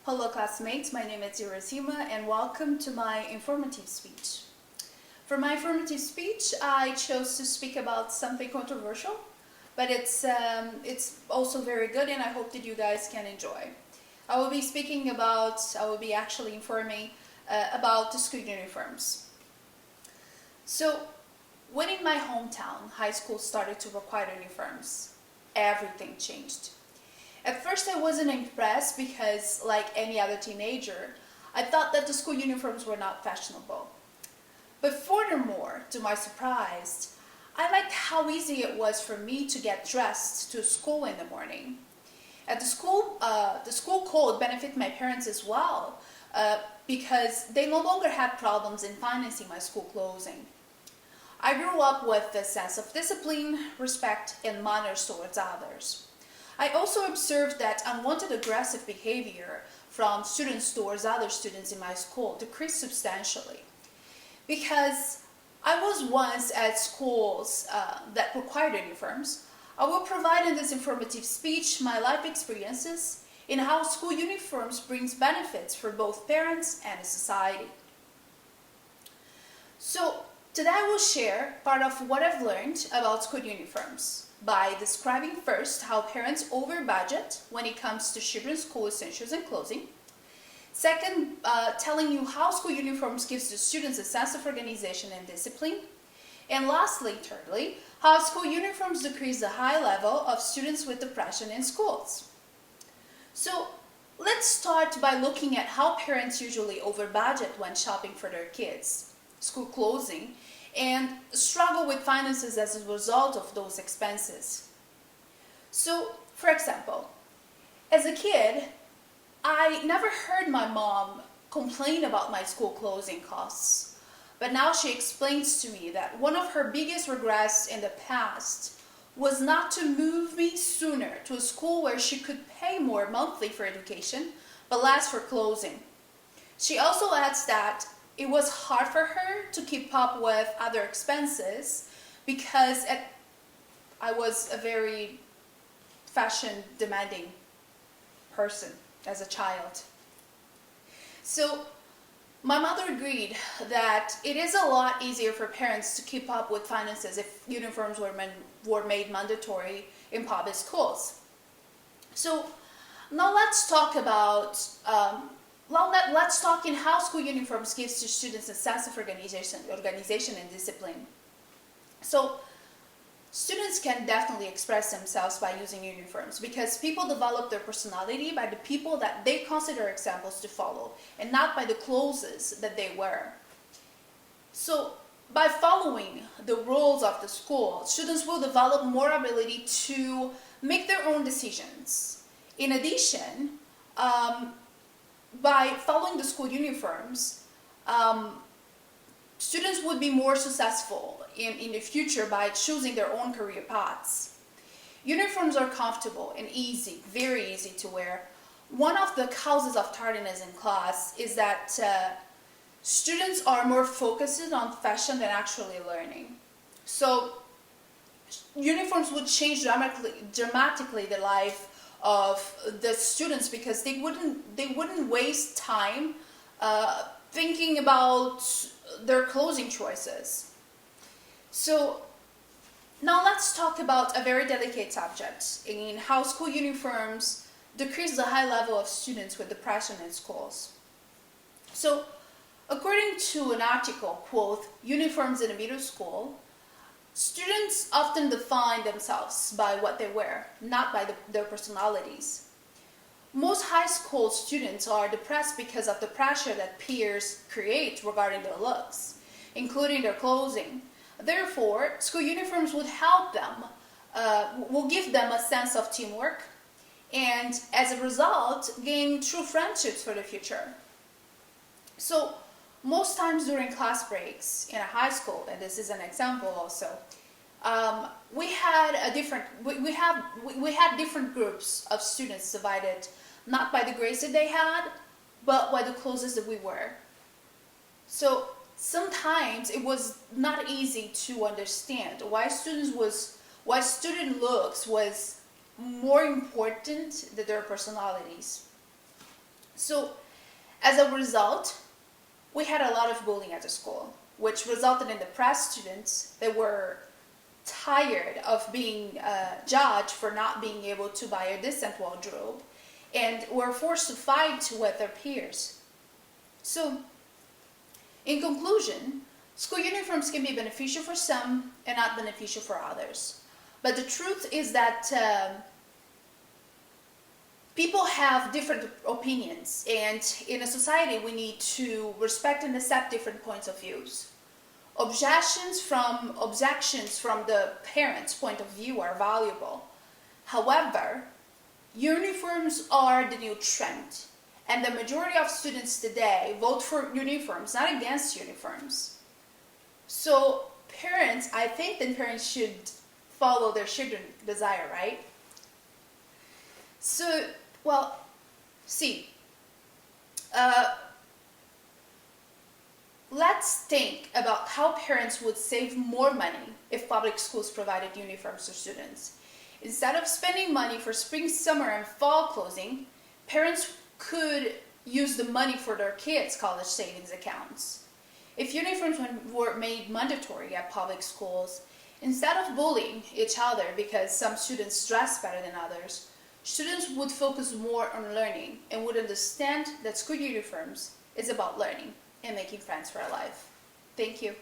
Hello classmates, my name is Hiroshima and welcome to my informative speech. For my informative speech, I chose to speak about something controversial, but it's also very good and I hope that you guys can enjoy. I will be actually informing about the school uniforms. So, when in my hometown, high school started to require uniforms, everything changed. At first I wasn't impressed because, like any other teenager, I thought that the school uniforms were not fashionable. But furthermore, to my surprise, I liked how easy it was for me to get dressed to school in the morning. At the school code benefited my parents as well because they no longer had problems in financing my school clothing. I grew up with a sense of discipline, respect, and manners towards others. I also observed that unwanted aggressive behavior from students towards other students in my school decreased substantially. Because I was once at schools that required uniforms, I will provide in this informative speech my life experiences in how school uniforms brings benefits for both parents and society. So, today I will share part of what I've learned about school uniforms by describing first how parents over budget when it comes to children's school essentials and clothing. Second, telling you how school uniforms gives the students a sense of organization and discipline. And lastly, thirdly, how school uniforms decrease the high level of students with depression in schools. So let's start by looking at how parents usually over budget when shopping for their kids' school clothing and struggle with finances as a result of those expenses. So, for example, as a kid, I never heard my mom complain about my school clothing costs. But now she explains to me that one of her biggest regrets in the past was not to move me sooner to a school where she could pay more monthly for education, but less for clothing. She also adds that it was hard for her to keep up with other expenses because I was a very fashion demanding person as a child. So my mother agreed that it is a lot easier for parents to keep up with finances if uniforms were made mandatory in public schools. So now let's talk about let's talk in how school uniforms gives to students a sense of organization and discipline. So students can definitely express themselves by using uniforms because people develop their personality by the people that they consider examples to follow and not by the clothes that they wear. So by following the rules of the school, students will develop more ability to make their own decisions. In addition, by following the school uniforms, students would be more successful in the future by choosing their own career paths. Uniforms are comfortable and easy, very easy to wear. One of the causes of tardiness in class is that students are more focused on fashion than actually learning. So uniforms would change dramatically the life of the students because they wouldn't waste time thinking about their clothing choices. So now let's talk about a very delicate subject in how school uniforms decrease the high level of students with depression in schools. So according to an article, quote, uniforms in a middle school, students often define themselves by what they wear, not by their personalities. Most high school students are depressed because of the pressure that peers create regarding their looks, including their clothing. Therefore, school uniforms would help them, will give them a sense of teamwork, and as a result, gain true friendships for the future. So, most times during class breaks in a high school, and this is an example also, we had different groups of students divided not by the grades that they had, but by the clothes that we wear. So sometimes it was not easy to understand why student looks was more important than their personalities. So as a result, we had a lot of bullying at the school, which resulted in depressed students that were tired of being judged for not being able to buy a decent wardrobe and were forced to fight with their peers. So, in conclusion, school uniforms can be beneficial for some and not beneficial for others. But the truth is that people have different opinions, and in a society we need to respect and accept different points of views. Objections from the parents' point of view are valuable. However, uniforms are the new trend, and the majority of students today vote for uniforms, not against uniforms. So I think that parents should follow their children's desire, right? So, well, see, let's think about how parents would save more money if public schools provided uniforms to students. Instead of spending money for spring, summer, and fall clothing, parents could use the money for their kids' college savings accounts. If uniforms were made mandatory at public schools, instead of bullying each other because some students dress better than others, students would focus more on learning and would understand that school uniforms is about learning and making friends for life. Thank you.